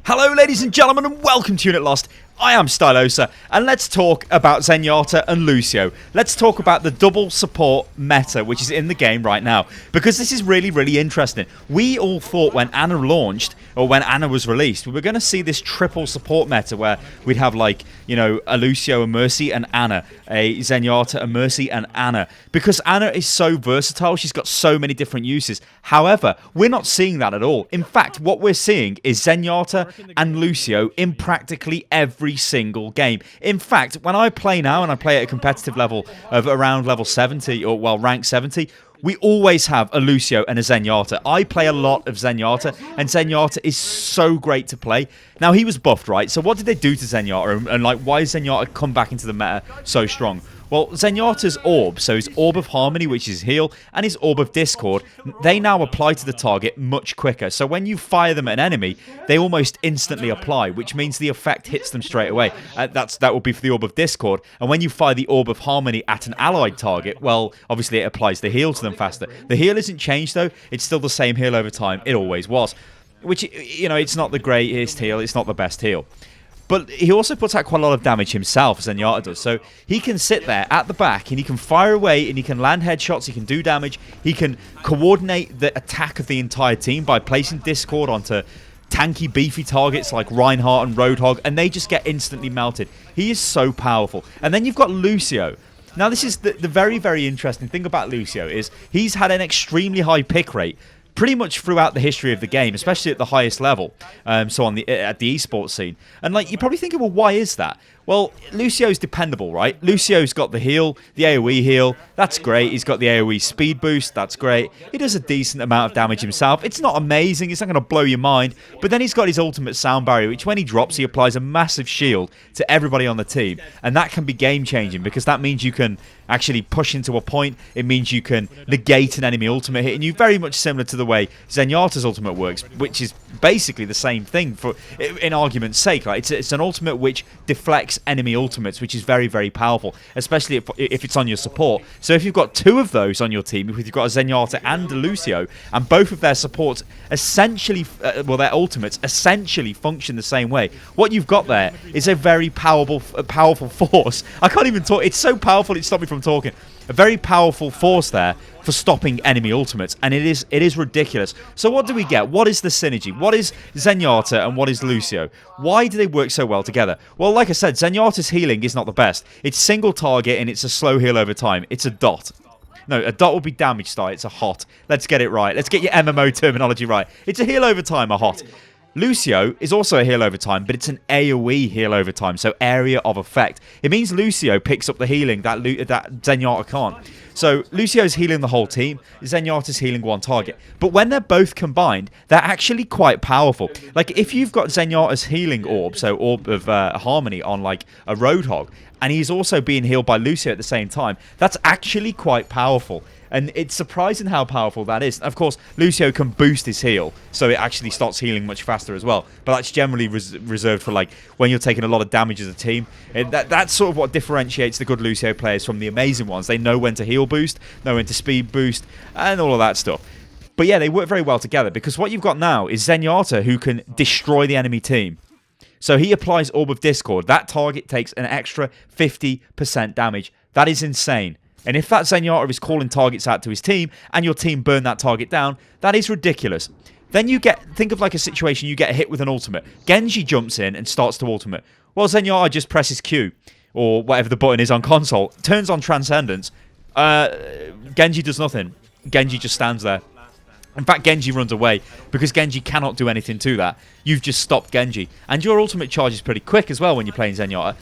Hello ladies and gentlemen and welcome to Unit Lost. I am Stylosa and let's talk about Zenyatta and Lucio. Let's talk about the double support meta which is in the game right now, because this is really interesting. We all thought when Ana launched, or when Ana was released, we were going to see this triple support meta where we'd have like, you know, a Lucio, a Mercy and Ana, a Zenyatta, a Mercy and Ana, because Ana is so versatile. She's got so many different uses. However, we're not seeing that at all. In fact, what we're seeing is Zenyatta and Lucio in practically every single game. In fact, when I play now, and I play at a competitive level of around level 70, or well, rank 70, we always have a Lucio and a Zenyatta. I play a lot of Zenyatta, and Zenyatta is so great to play. Now, he was buffed, right? So what did they do to Zenyatta, and like, why has Zenyatta come back into the meta so strong? Well, Zenyatta's orb, so his orb of harmony, which is heal, and his orb of discord, they now apply to the target much quicker. So when you fire them at an enemy, they almost instantly apply, which means the effect hits them straight away. That will be for the orb of discord. And when you fire the orb of harmony at an allied target, well, obviously it applies the heal to them faster. The heal isn't changed though; it's still the same heal over time. It always was. Which, you know, it's not the greatest heal, it's not the best heal. But he also puts out quite a lot of damage himself, Zenyatta does. So he can sit there at the back and he can fire away and he can land headshots, he can do damage, he can coordinate the attack of the entire team by placing discord onto tanky, beefy targets like Reinhardt and Roadhog, and they just get instantly melted. He is so powerful. And then you've got Lucio. Now this is the very interesting thing about Lucio is he's had an extremely high pick rate pretty much throughout the history of the game, especially at the highest level, so on at the esports scene. And like, you're probably thinking, well, why is that? Well, Lucio's dependable, right? Lucio's got the heal, the AoE heal. That's great. He's got the AoE speed boost. That's great. He does a decent amount of damage himself. It's not amazing. It's not going to blow your mind. But then he's got his ultimate sound barrier, which when he drops, he applies a massive shield to everybody on the team. And that can be game-changing, because that means you can actually push into a point. It means you can negate an enemy ultimate hit. And you're very much similar to the way Zenyatta's ultimate works, which is basically the same thing, for in argument's sake. Like, it's an ultimate which deflects enemy ultimates, which is very powerful, especially if it's on your support. So if you've got two of those on your team, if you've got a Zenyatta and a Lucio, and both of their supports essentially, well, their ultimates essentially function the same way, what you've got there is a very powerful force. I can't even talk. It's so powerful it stopped me from talking. A very powerful force there for stopping enemy ultimates, and it is ridiculous. So what do we get? What is the synergy? What is Zenyatta and what is Lucio? Why do they work so well together? Well, like I said, Zenyatta's healing is not the best. It's single target and it's a slow heal over time. It's a dot. No, a dot will be damage style. It's a hot. Let's get it right. Let's get your MMO terminology right. It's a heal over time, a hot. Lucio is also a heal over time, but it's an AoE heal over time, so area of effect. It means Lucio picks up the healing that Zenyatta can't. So Lucio's healing the whole team, Zenyatta's healing one target. But when they're both combined, they're actually quite powerful. Like, if you've got Zenyatta's healing orb, so orb of harmony on like a Roadhog, and he's also being healed by Lucio at the same time, that's actually quite powerful. And it's surprising how powerful that is. Of course, Lucio can boost his heal, so it actually starts healing much faster as well. But that's generally reserved for like when you're taking a lot of damage as a team. That's sort of what differentiates the good Lucio players from the amazing ones. They know when to heal boost, know when to speed boost, and all of that stuff. But yeah, they work very well together, because what you've got now is Zenyatta, who can destroy the enemy team. So he applies Orb of Discord. That target takes an extra 50% damage. That is insane. And if that Zenyatta is calling targets out to his team, and your team burn that target down, that is ridiculous. Then you think of like a situation, you get hit with an ultimate. Genji jumps in and starts to ultimate. Well, Zenyatta just presses Q, or whatever the button is on console, turns on Transcendence. Genji does nothing. Genji just stands there. In fact, Genji runs away, because Genji cannot do anything to that. You've just stopped Genji. And your ultimate charge is pretty quick as well when you're playing Zenyatta.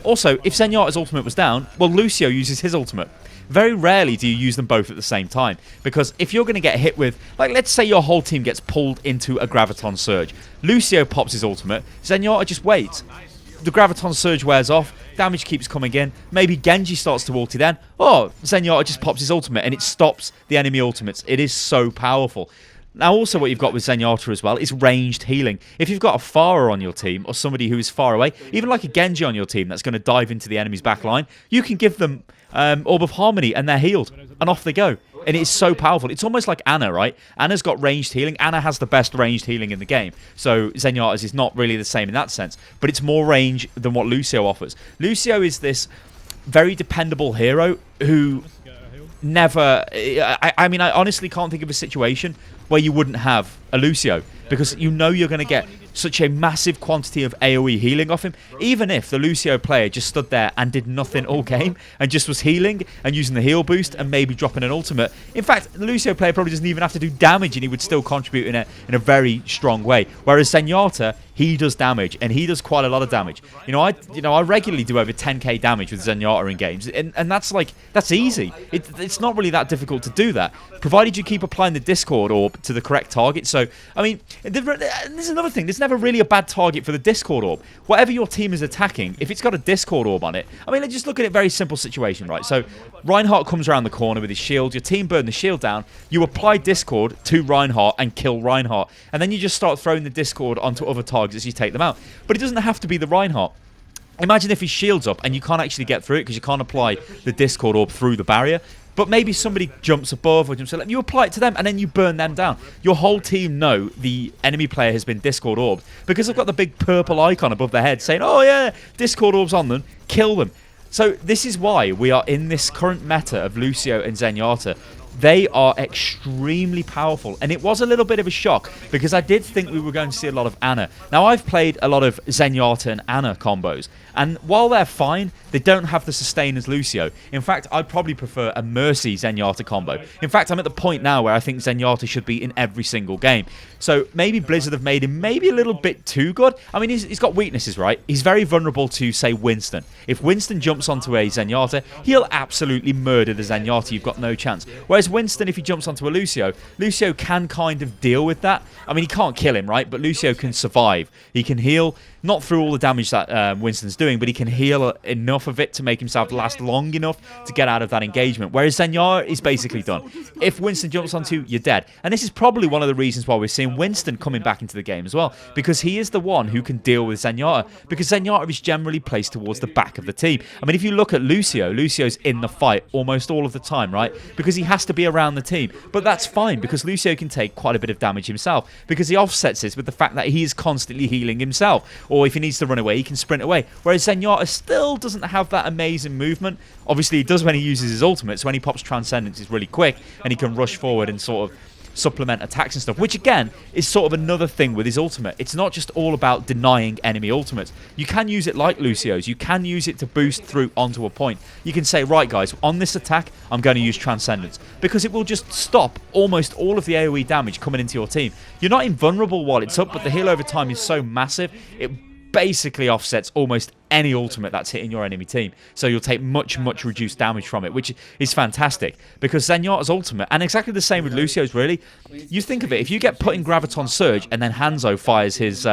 Also, if Zenyatta's ultimate was down, well, Lucio uses his ultimate. Very rarely do you use them both at the same time, because if you're going to get hit with, like, let's say your whole team gets pulled into a Graviton Surge. Lucio pops his ultimate, Zenyatta just waits. The Graviton Surge wears off, damage keeps coming in, maybe Genji starts to ulti then, or Zenyatta just pops his ultimate and it stops the enemy ultimates. It is so powerful. Now, also what you've got with Zenyatta as well is ranged healing. If you've got a Pharah on your team, or somebody who is far away, even like a Genji on your team that's going to dive into the enemy's back line, you can give them Orb of Harmony and they're healed, and off they go. And it's so powerful. It's almost like Ana, right? Ana's got ranged healing. Ana has the best ranged healing in the game. So Zenyatta's is not really the same in that sense. But it's more range than what Lucio offers. Lucio is this very dependable hero who never... I mean, I honestly can't think of a situation where you wouldn't have a Lucio. Because you know you're going to get such a massive quantity of AoE healing off him. Even if the Lucio player just stood there and did nothing all game and just was healing and using the heal boost and maybe dropping an ultimate. In fact, the Lucio player probably doesn't even have to do damage and he would still contribute in a very strong way. Whereas Zenyatta, he does damage and he does quite a lot of damage. I regularly do over 10k damage with Zenyatta in games, and that's easy. It's not really that difficult to do that, provided you keep applying the Discord orb to the correct target. So, I mean, there's another thing. There's never really a bad target for the Discord orb. Whatever your team is attacking, if it's got a Discord orb on it, I mean, let's just look at it, very simple situation, right? So, Reinhardt comes around the corner with his shield. Your team burn the shield down. You apply Discord to Reinhardt and kill Reinhardt. And then you just start throwing the Discord onto other targets as you take them out. But it doesn't have to be the Reinhardt. Imagine if his shield's up and you can't actually get through it because you can't apply the Discord orb through the barrier. But maybe somebody jumps above or jumps... You apply it to them and then you burn them down. Your whole team know the enemy player has been Discord orbed because they've got the big purple icon above their head saying, oh yeah, Discord orb's on them, kill them. So this is why we are in this current meta of Lucio and Zenyatta. They are extremely powerful, and it was a little bit of a shock because I did think we were going to see a lot of Ana. Now, I've played a lot of Zenyatta and Ana combos, and while they're fine, they don't have the sustain as Lucio. In fact, I'd probably prefer a Mercy Zenyatta combo. In fact, I'm at the point now where I think Zenyatta should be in every single game. So maybe Blizzard have made him maybe a little bit too good. I mean, he's got weaknesses, right? He's very vulnerable to, say, Winston. If Winston jumps onto a Zenyatta, he'll absolutely murder the Zenyatta. You've got no chance. Whereas Winston, if he jumps onto a Lucio, Lucio can kind of deal with that. I mean, he can't kill him, right? But Lucio can survive. He can heal, not through all the damage that Winston's doing, but he can heal enough of it to make himself last long enough to get out of that engagement. Whereas Zenyatta is basically done. If Winston jumps onto, you're dead. And this is probably one of the reasons why we're seeing Winston coming back into the game as well, because he is the one who can deal with Zenyatta, because Zenyatta is generally placed towards the back of the team. I mean, if you look at Lucio, Lucio's in the fight almost all of the time, right? Because he has to be around the team. But that's fine, because Lucio can take quite a bit of damage himself, because he offsets it with the fact that he is constantly healing himself. Or if he needs to run away, he can sprint away. Whereas Zenyatta still doesn't have that amazing movement. Obviously, he does when he uses his ultimate, so when he pops Transcendence, it's really quick, and he can rush forward and sort of supplement attacks and stuff, which again is sort of another thing with his ultimate. It's not just all about denying enemy ultimates. You can use it like Lucio's. You can use it to boost through onto a point. You can say, right guys, on this attack I'm going to use Transcendence, because it will just stop almost all of the AoE damage coming into your team. You're not invulnerable while it's up, but the heal over time is so massive, it basically offsets almost any ultimate that's hitting your enemy team. So you'll take much reduced damage from it, which is fantastic, because Zenyatta's ultimate, and exactly the same with Lucio's really, you think of it, if you get put in Graviton Surge and then Hanzo fires his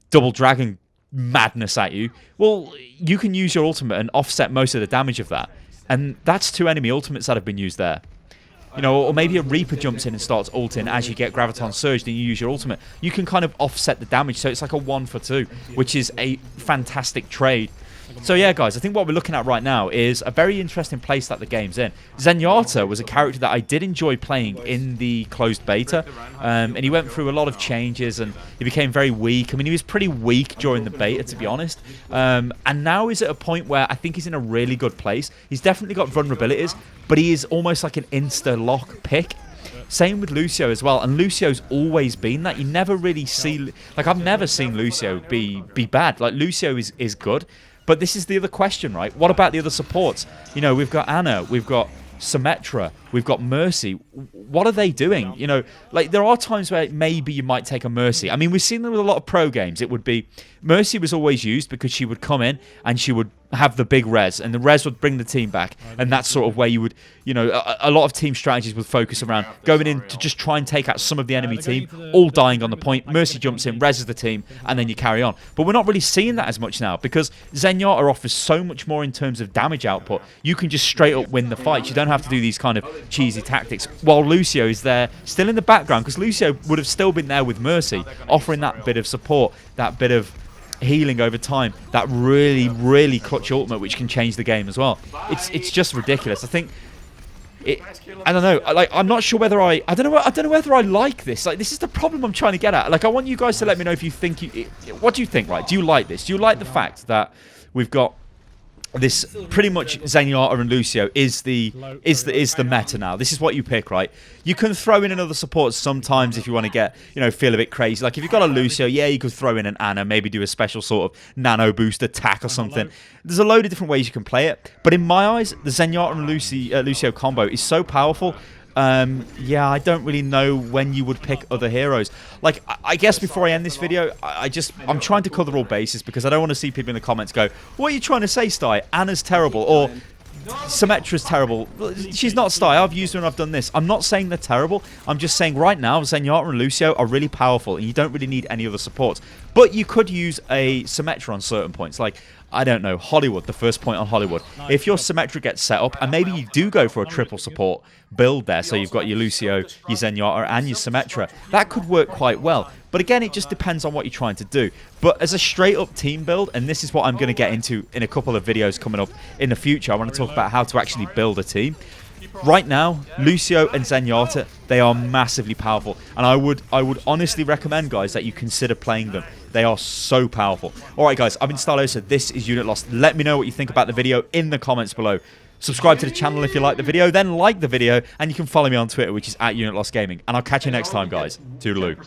double dragon madness at you, well, you can use your ultimate and offset most of the damage of that. And that's 2 enemy ultimates that have been used there. You know, or maybe a Reaper jumps in and starts ulting as you get Graviton Surged and you use your ultimate. You can kind of offset the damage, so it's like a 1 for 2, which is a fantastic trade. So yeah, guys, I think what we're looking at right now is a very interesting place that the game's in. Zenyatta was a character that I did enjoy playing in the closed beta, and he went through a lot of changes and he became very weak. I mean, he was pretty weak during the beta, to be honest, and now he's at a point where I think he's in a really good place. He's definitely got vulnerabilities, but he is almost like an insta-lock pick. Same with Lucio as well, and Lucio's always been that. You never really see, like, I've never seen Lucio be bad. Like, Lucio is good. But this is the other question, right? What about the other supports? You know, we've got Ana, we've got Symmetra, we've got Mercy. What are they doing? You know, like, there are times where maybe you might take a Mercy. I mean, we've seen them with a lot of pro games. It would be, Mercy was always used because she would come in and she would have the big res, and the res would bring the team back, and that's sort of where you would, you know, a lot of team strategies would focus around going in to just try and take out some of the enemy team, all dying on the point. Mercy jumps in, reses the team, and then you carry on. But we're not really seeing that as much now, because Zenyatta offers so much more in terms of damage output. You can just straight up win the fights. You don't have to do these kind of cheesy tactics, while Lucio is there still in the background, because Lucio would have still been there with Mercy, offering that bit of support, that bit of healing over time, that really clutch ultimate which can change the game as well. It's just ridiculous. I think I don't know. Like, I'm not sure whether I don't know whether I like this. Like, this is the problem I'm trying to get at. Like, I want you guys to let me know if you think what do you think? Right? Do you like this? Do you like the fact that we've got this pretty much Zenyatta and Lucio is the meta now? This is what you pick, right? You can throw in another support sometimes if you want to get, feel a bit crazy. Like if you've got a Lucio, yeah, you could throw in an Ana, maybe do a special sort of nano boost attack or something. There's a load of different ways you can play it, but in my eyes, the Zenyatta and Lucio combo is so powerful. Yeah, I don't really know when you would pick other heroes. Like, I guess before I end this video, I'm trying to cover all bases because I don't want to see people in the comments go, what are you trying to say, Sty? Ana's terrible, or Symmetra's terrible. She's not Sty. I've used her and I've done this. I'm not saying they're terrible. I'm just saying right now, Zenyatta and Lucio are really powerful and you don't really need any other supports. But you could use a Symmetra on certain points. Like, I don't know, Hollywood, the first point on Hollywood. If your Symmetra gets set up, and maybe you do go for a triple support build there, so you've got your Lucio, your Zenyatta, and your Symmetra, that could work quite well. But again, it just depends on what you're trying to do. But as a straight-up team build, and this is what I'm going to get into in a couple of videos coming up in the future, I want to talk about how to actually build a team. Right now, Lucio and Zenyatta, they are massively powerful. And I would honestly recommend, guys, that you consider playing them. They are so powerful. Alright, guys, I've been Stylosa. This is Unit Lost. Let me know what you think about the video in the comments below. Subscribe to the channel if you like the video, then like the video, and you can follow me on Twitter, which is @UnitLostGaming. And I'll catch you next time, guys. Toodaloo.